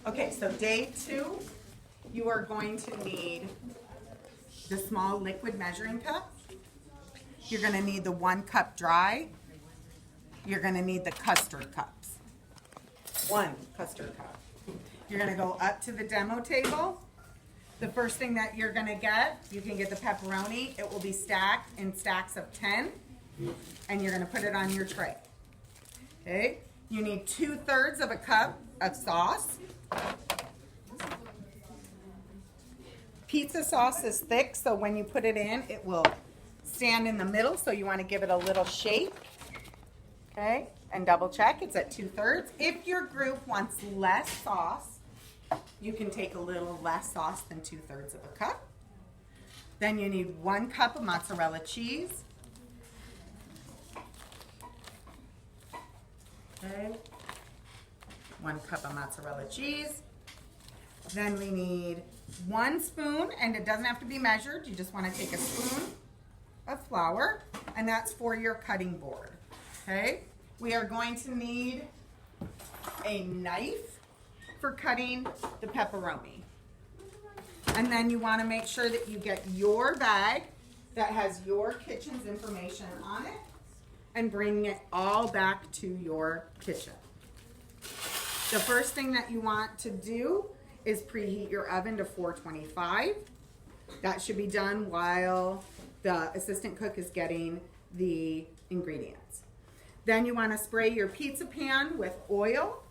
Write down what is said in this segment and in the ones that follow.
Okay, so day 2, you are going to need the small liquid measuring cup. You're going to need the 1 cup dry. You're going to need the custard cups. 1 custard cup. You're going to go up to the demo table. The first thing that you're going to get, you can get the pepperoni. It will be stacked in stacks of 10. And you're going to put it on your tray. Okay? You need 2/3 of a cup of sauce. Pizza sauce is thick, so when you put it in, it will stand in the middle, so you want to give it a little shake. Okay? And double check, it's at 2/3. If your group wants less sauce, you can take a little less sauce than 2/3 of a cup. Then you need 1 cup of mozzarella cheese. Okay, 1 cup of mozzarella cheese. Then we need 1 spoon, and it doesn't have to be measured. You just want to take a spoon of flour, and that's for your cutting board. Okay, we are going to need a knife for cutting the pepperoni. And then you want to make sure that you get your bag that has your kitchen's information on it, and bring it all back to your kitchen. The first thing that you want to do is preheat your oven to 425. That should be done while the assistant cook is getting the ingredients. Then you want to spray your pizza pan with oil.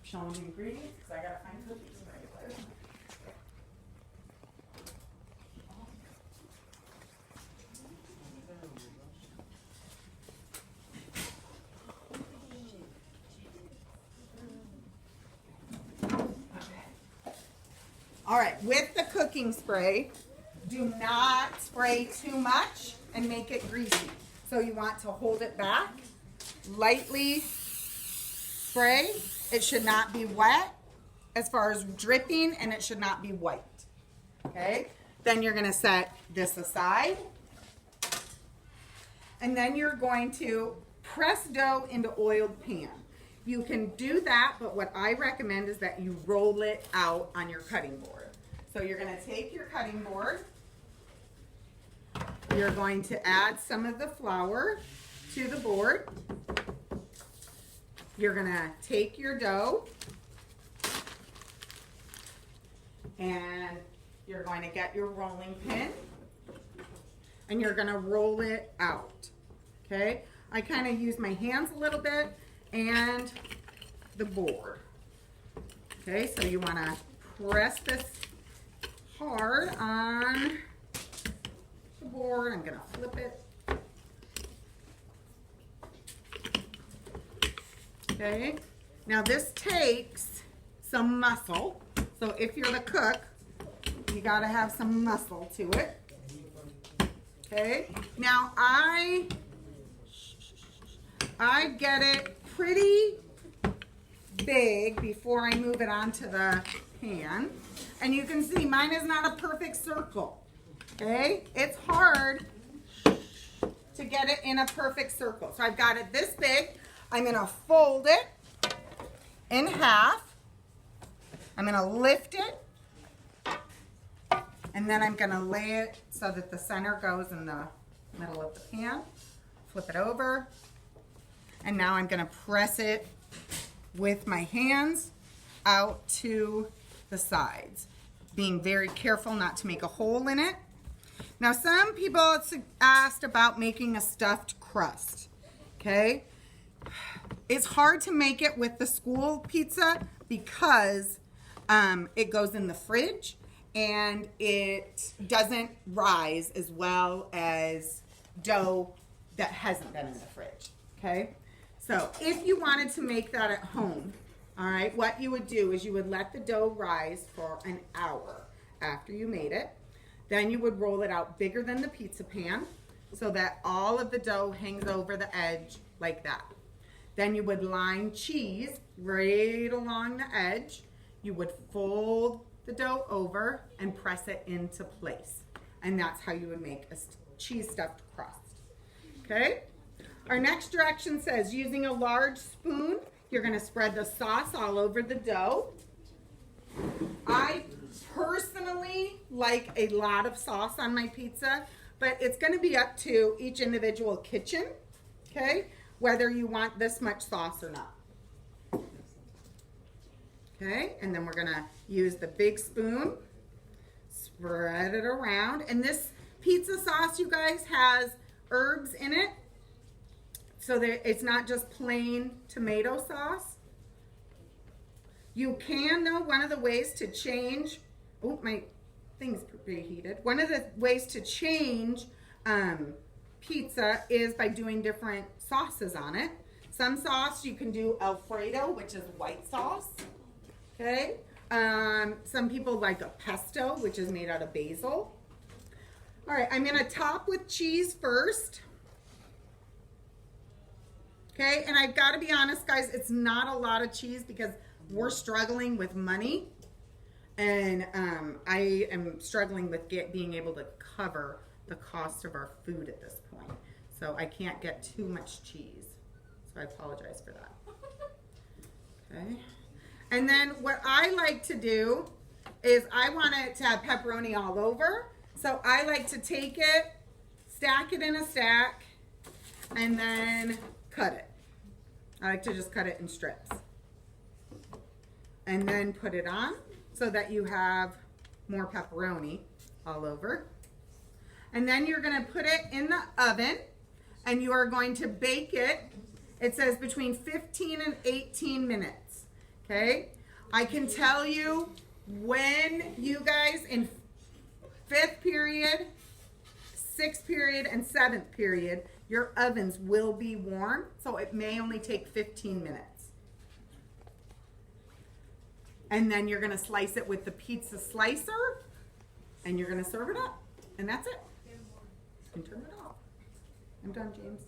Showing the ingredients because I gotta find cookies right. All right, with the cooking spray, do not spray too much and make it greasy. So you want to hold it back, lightly spray. It should not be wet as far as dripping, and it should not be white. Okay? Then you're going to set this aside. And then you're going to press dough into oiled pan. You can do that, but what I recommend is that you roll it out on your cutting board. So you're going to take your cutting board. You're going to add some of the flour to the board. You're going to take your dough and you're going to get your rolling pin and you're going to roll it out. Okay? I kind of use my hands a little bit and the board. Okay, so you want to press this hard on the board. I'm going to flip it. Okay, now this takes some muscle. So if you're the cook, you got to have some muscle to it. Okay, now I get it pretty big before I move it onto the pan. And you can see mine is not a perfect circle. Okay, it's hard to get it in a perfect circle. So I've got it this big. I'm going to fold it in half. I'm going to lift it. And then I'm going to lay it so that the center goes in the middle of the pan. Flip it over. And now I'm going to press it with my hands out to the sides, being very careful not to make a hole in it. Now, some people asked about making a stuffed crust. Okay? It's hard to make it with the school pizza because it goes in the fridge and it doesn't rise as well as dough that hasn't been in the fridge. Okay? So if you wanted to make that at home, all right, what you would do is you would let the dough rise for an hour after you made it. Then you would roll it out bigger than the pizza pan so that all of the dough hangs over the edge like that. Then you would line cheese right along the edge. You would fold the dough over and press it into place. And that's how you would make a cheese stuffed crust. Okay? Our next direction says using a large spoon, you're going to spread the sauce all over the dough. I personally like a lot of sauce on my pizza, but it's going to be up to each individual kitchen, okay, whether you want this much sauce or not. Okay, and then we're going to use the big spoon, spread it around, and this pizza sauce, you guys, has herbs in it, so that it's not just plain tomato sauce. You can, though, one of the ways to change, oh, my thing's preheated. One of the ways to change pizza is by doing different sauces on it. Some sauce you can do Alfredo, which is white sauce. Okay. Some people like a pesto, which is made out of basil. All right, I'm gonna top with cheese first. Okay, and I've got to be honest, guys, it's not a lot of cheese because we're struggling with money, and I am struggling with being able to cover the cost of our food at this point. So I can't get too much cheese. So I apologize for that. Okay. And then what I like to do is I want it to have pepperoni all over. So I like to take it, stack it in a stack, and then cut it. I like to just cut it in strips. And then put it on so that you have more pepperoni all over. And then you're going to put it in the oven and you are going to bake it. It says between 15 and 18 minutes. Okay? I can tell you when you guys in 5th period, 6th period, and 7th period, your ovens will be warm, so it may only take 15 minutes. And then you're going to slice it with the pizza slicer, and you're going to serve it up. And that's it. You can turn it off. I'm done, James.